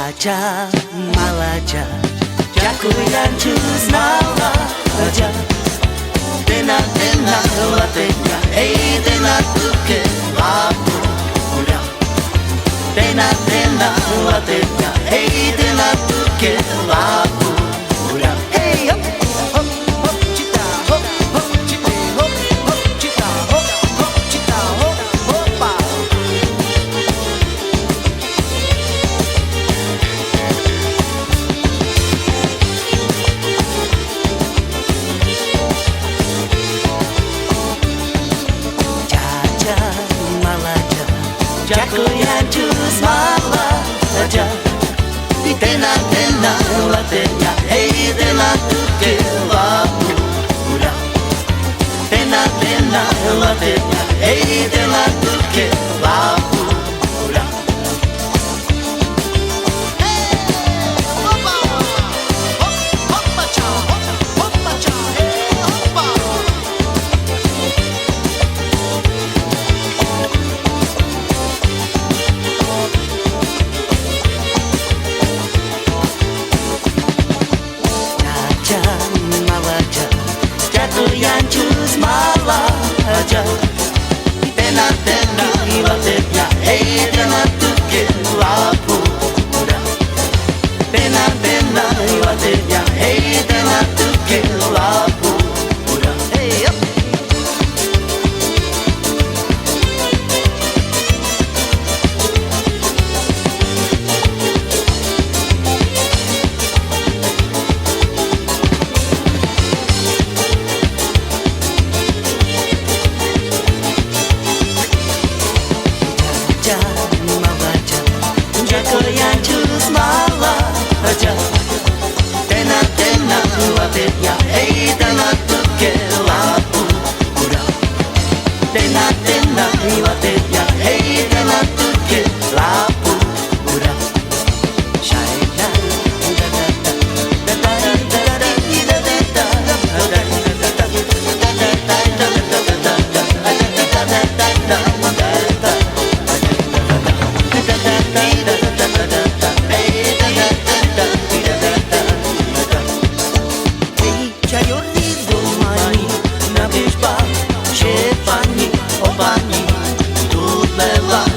Caca malaca, ďakujem, čo znala ťa. Tena, tena, latenia, hej, tena, tuke, lapu, uľa. Tena, tena, latenia, hej, tena, tuke, lapu, uľa. Hej, hop, hop, hop, čita, hop, hop, čite, hop, hop, čita, hop, hop, čita, hop, hopa. Ďakujem, čo znala ťa. Tena, tena, latenia, hej, tena, tuke, lapu, uľa. Tena, tena, latenia, hej, tena, tuke, lapu, uľa. Hopa, hop, hopa, ča, hop, hopa, ča, hej, hopa. Ďakujem, čo znala ťa. Tena, tena, latenia, hej, tena, tuke, lapu, uľa. Tena, tena, latenia, hej, tena, tuke, lapu, uľa. Hej, hop. Ďakujem, čo znala ťa. Tena, tena, latenia, hej, tena, tuke, lapu, uľa. Tena, tena, latenia, hej, tena, tuke, lapu, uľa. Šajna, da da da da da da da da da Pani, o pani, tu lela